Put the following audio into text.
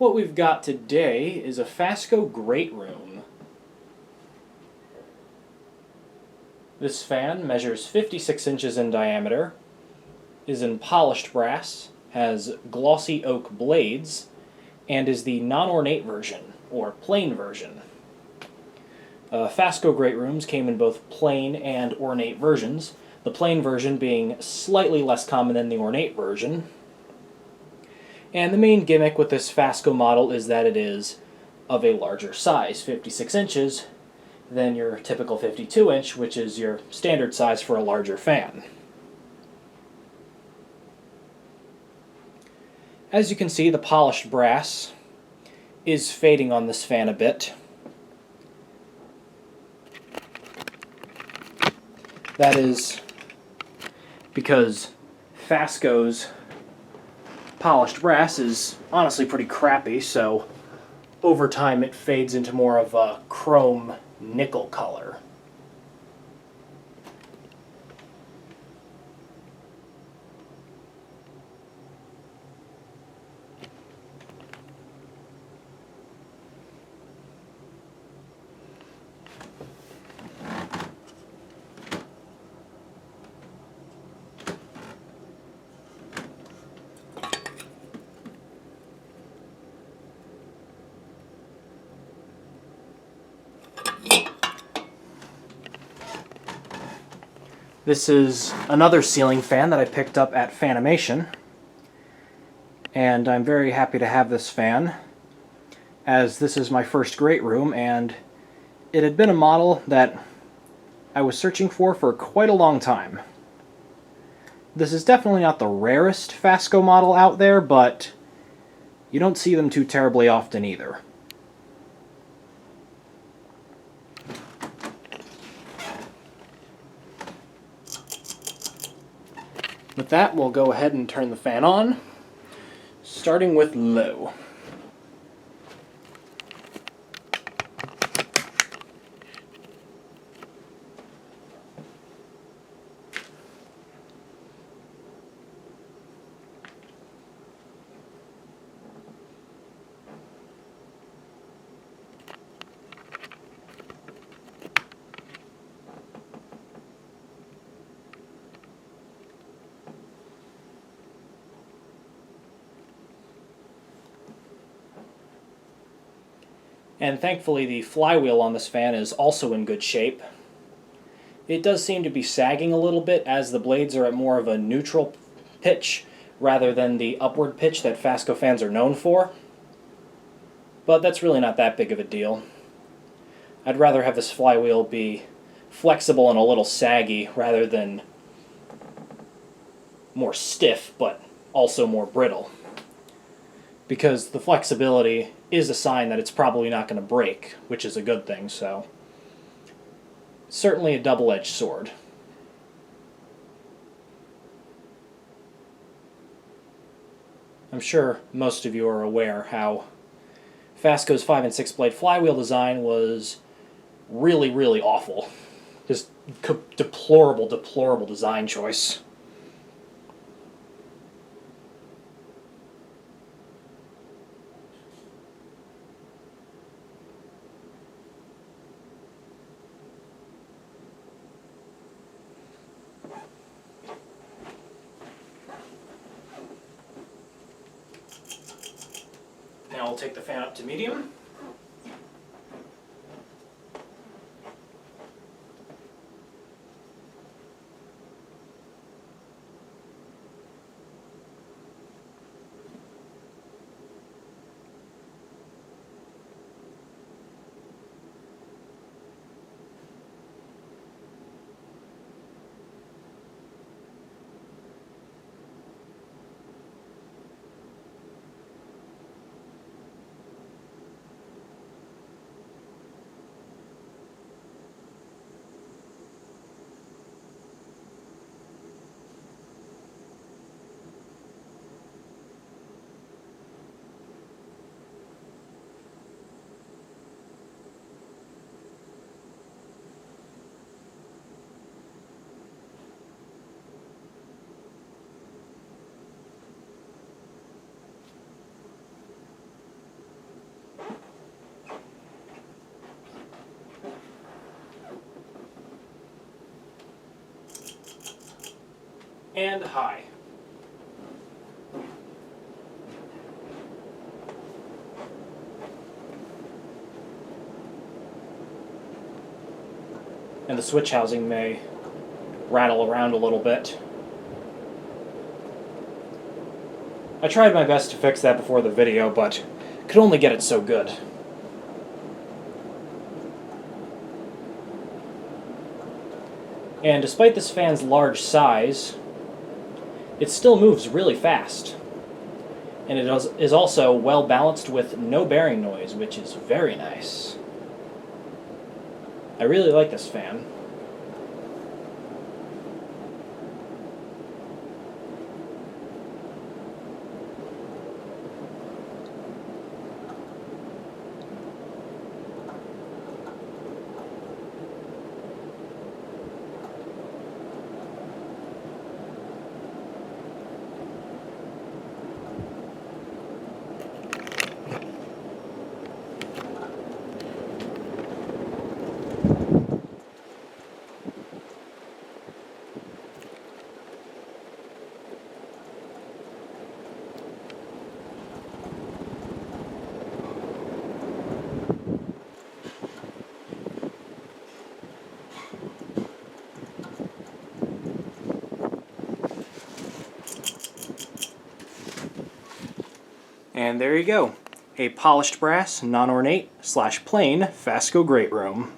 What we've got today is a Fasco Great Room. This fan measures 56 inches in diameter, is in polished brass, has glossy oak blades, and is the non-ornate version, or plain version. Fasco Great Rooms came in both plain and ornate versions, the plain version being slightly less common than the ornate version. And the main gimmick with this Fasco model is that it is of a larger size, 56 inches, than your typical 52-inch, which is your standard size for a larger fan. As you can see, the polished brass is fading on this fan a bit. That is because Fasco's polished brass is honestly pretty crappy, so over time it fades into more of a chrome nickel color. This is another ceiling fan that I picked up at Fanimation, and I'm very happy to have this fan, as this is my first great room, and it had been a model that I was searching for quite a long time. This is definitely not the rarest Fasco model out there, but you don't see them too terribly often either. With that, we'll go ahead and turn the fan on, starting with low. And thankfully the flywheel on this fan is also in good shape. It does seem to be sagging a little bit as the blades are at more of a neutral pitch rather than the upward pitch that Fasco fans are known for. But that's really not that big of a deal. I'd rather have this flywheel be flexible and a little saggy rather than more stiff but also more brittle, because the flexibility is a sign that it's probably not going to break, which is a good thing, so certainly a double-edged sword. I'm sure most of you are aware how Fasco's 5 and 6 blade flywheel design was really, really awful. Just deplorable, deplorable design choice. Now we'll take the fan up to medium. and high. And the switch housing may rattle around a little bit. I tried my best to fix that before the video, but could only get it so good. And despite this fan's large size, it still moves really fast. And it is also well balanced with no bearing noise, which is very nice. I really like this fan. And there you go, a polished brass, non-ornate / plain Fasco Great Room.